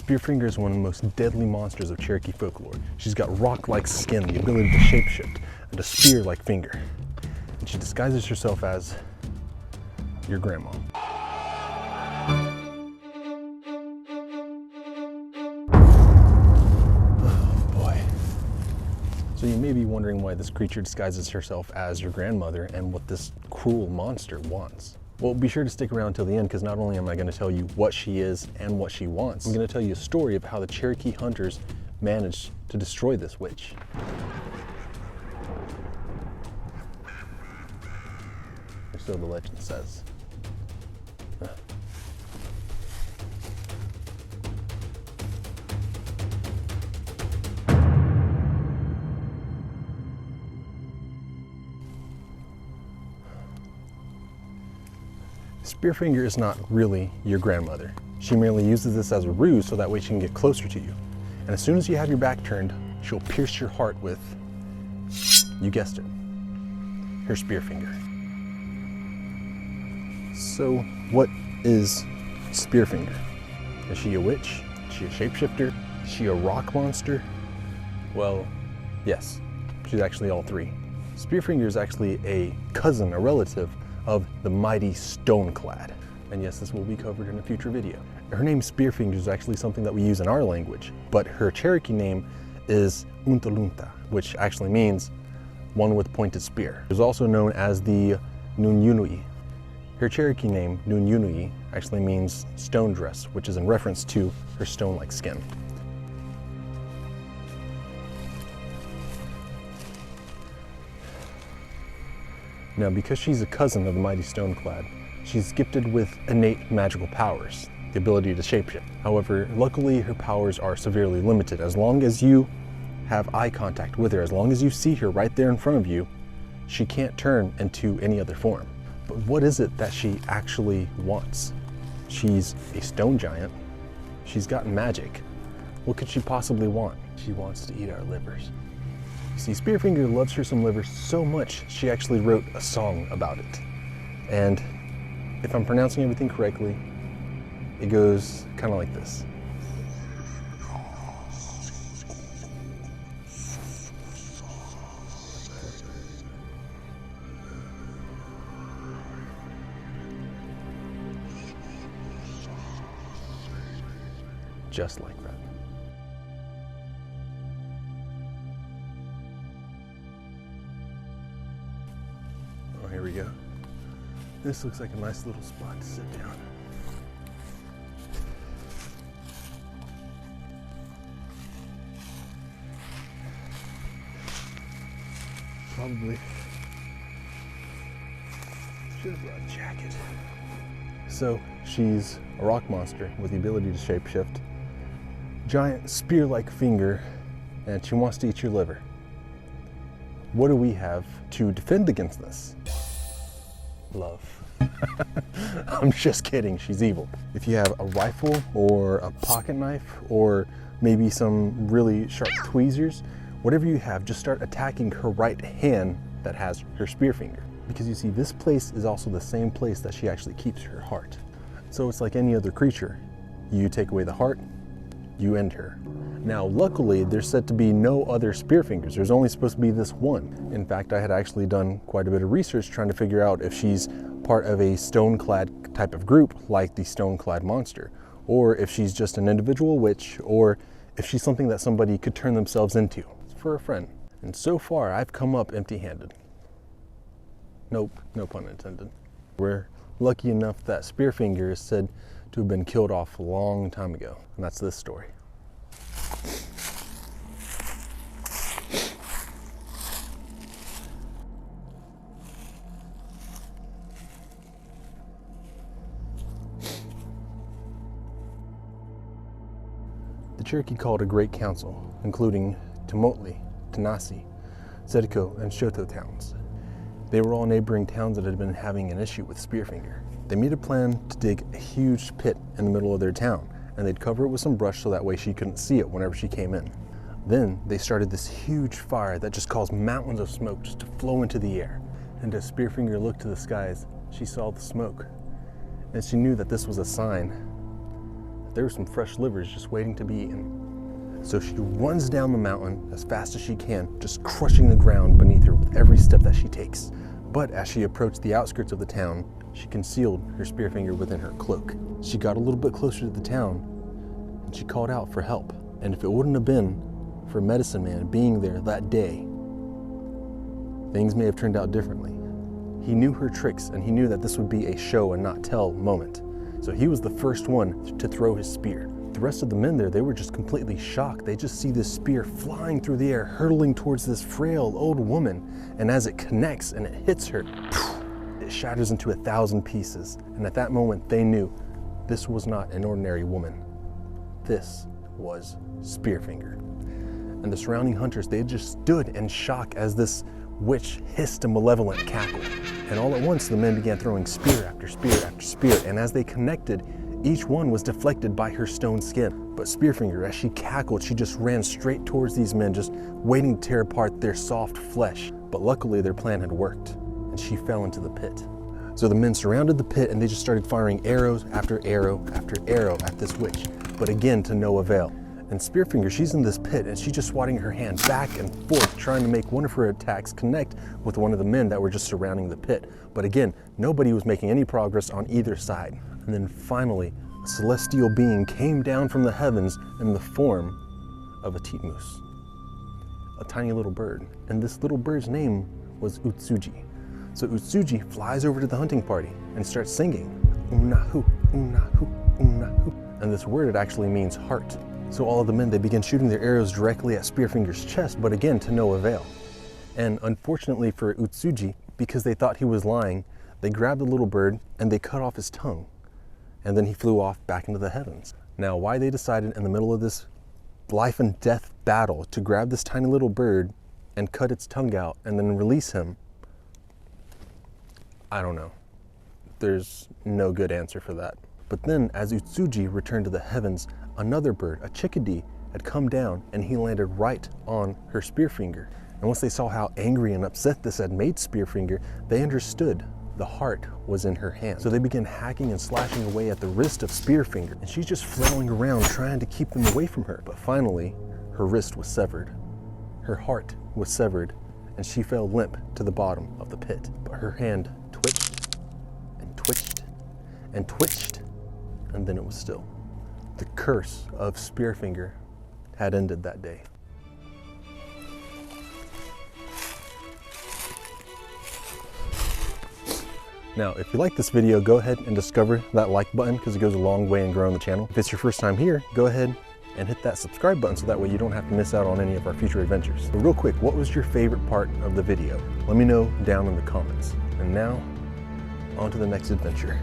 Spearfinger is one of the most deadly monsters of Cherokee folklore. She's got rock-like skin, the ability to shapeshift, and a spear-like finger. And she disguises herself as your grandma. Oh boy. So you may be wondering why this creature disguises herself as your grandmother and what this cruel monster wants. Well, be sure to stick around till the end, because not only am I going to tell you what she is and what she wants, I'm going to tell you a story of how the Cherokee hunters managed to destroy this witch. Or so the legend says. Spearfinger is not really your grandmother. She merely uses this as a ruse so that way she can get closer to you. And as soon as you have your back turned, she'll pierce your heart with, you guessed it, her Spearfinger. So what is Spearfinger? Is she a witch? Is she a shapeshifter? Is she a rock monster? Well, yes, she's actually all three. Spearfinger is actually a cousin, a relative of the mighty Stoneclad. And yes, this will be covered in a future video. Her name Spearfinger is actually something that we use in our language, but her Cherokee name is Untalunta, which actually means one with pointed spear. It's also known as the Nunyunui. Her Cherokee name, Nunyunui, actually means stone dress, which is in reference to her stone-like skin. Now, because she's a cousin of the mighty Stoneclad, she's gifted with innate magical powers, the ability to shapeshift. However, luckily her powers are severely limited. As long as you have eye contact with her, as long as you see her right there in front of you, she can't turn into any other form. But what is it that she actually wants? She's a stone giant. She's got magic. What could she possibly want? She wants to eat our livers. You see, Spearfinger loves her some liver so much, she actually wrote a song about it. And if I'm pronouncing everything correctly, it goes kind of like this. Just like that. Oh, here we go. This looks like a nice little spot to sit down. Probably should have brought a jacket. So she's a rock monster with the ability to shapeshift, giant spear-like finger, and she wants to eat your liver. What do we have to defend against this? Love. I'm just kidding, she's evil. If you have a rifle or a pocket knife or maybe some really sharp tweezers, whatever you have, just start attacking her right hand that has her spear finger. Because you see, this place is also the same place that she actually keeps her heart. So it's like any other creature. You take away the heart, you end her. Now, luckily, there's said to be no other Spearfingers. There's only supposed to be this one. In fact, I had actually done quite a bit of research trying to figure out if she's part of a Stoneclad type of group, like the Stoneclad monster, or if she's just an individual witch, or if she's something that somebody could turn themselves into. It's for a friend. And so far, I've come up empty-handed. Nope, no pun intended. We're lucky enough that Spearfinger is said to have been killed off a long time ago, and that's this story. The Cherokee called a great council, including Tumotli, Tanasi, Zedeko, and Shoto towns. They were all neighboring towns that had been having an issue with Spearfinger. They made a plan to dig a huge pit in the middle of their town, and they'd cover it with some brush so that way she couldn't see it whenever she came in. Then they started this huge fire that just caused mountains of smoke just to flow into the air. And as Spearfinger looked to the skies, she saw the smoke. And she knew that this was a sign there were some fresh livers just waiting to be eaten. So she runs down the mountain as fast as she can, just crushing the ground beneath her with every step that she takes. But as she approached the outskirts of the town, she concealed her Spearfinger within her cloak. She got a little bit closer to the town, and she called out for help. And if it wouldn't have been for Medicine Man being there that day, things may have turned out differently. He knew her tricks, and he knew that this would be a show and not tell moment. So he was the first one to throw his spear. The rest of the men there, they were just completely shocked. They just see this spear flying through the air, hurtling towards this frail old woman. And as it connects and it hits her, it shatters into 1,000 pieces. And at that moment, they knew this was not an ordinary woman. This was Spearfinger. And the surrounding hunters, they just stood in shock as this witch hissed a malevolent cackle. And all at once, the men began throwing spear after spear after spear. And as they connected, each one was deflected by her stone skin. But Spearfinger, as she cackled, she just ran straight towards these men, just waiting to tear apart their soft flesh. But luckily, their plan had worked, and she fell into the pit. So the men surrounded the pit, and they just started firing arrows after arrow after arrow at this witch. But again, to no avail. And Spearfinger, she's in this pit, and she's just swatting her hand back and forth, trying to make one of her attacks connect with one of the men that were just surrounding the pit. But again, nobody was making any progress on either side. And then finally, a celestial being came down from the heavens in the form of a titmoose, a tiny little bird. And this little bird's name was Utsuji. So Utsuji flies over to the hunting party and starts singing, "Unahu, unahu, unahu." And this word, it actually means heart. So all of the men, they began shooting their arrows directly at Spearfinger's chest, but again, to no avail. And unfortunately for Utsuji, because they thought he was lying, they grabbed the little bird and they cut off his tongue. And then he flew off back into the heavens. Now, why they decided in the middle of this life and death battle to grab this tiny little bird and cut its tongue out and then release him, I don't know. There's no good answer for that. But then as Utsuji returned to the heavens, another bird, a chickadee, had come down and he landed right on her Spearfinger. And once they saw how angry and upset this had made Spearfinger, they understood the heart was in her hand. So they began hacking and slashing away at the wrist of Spearfinger, and she's just flailing around trying to keep them away from her. But finally, her wrist was severed. Her heart was severed, and she fell limp to the bottom of the pit. But her hand twitched and twitched and twitched, and then it was still. The curse of Spearfinger had ended that day. Now, if you like this video, go ahead and discover that like button because it goes a long way in growing the channel. If it's your first time here, go ahead and hit that subscribe button so that way you don't have to miss out on any of our future adventures. But real quick, what was your favorite part of the video? Let me know down in the comments. And now, on to the next adventure.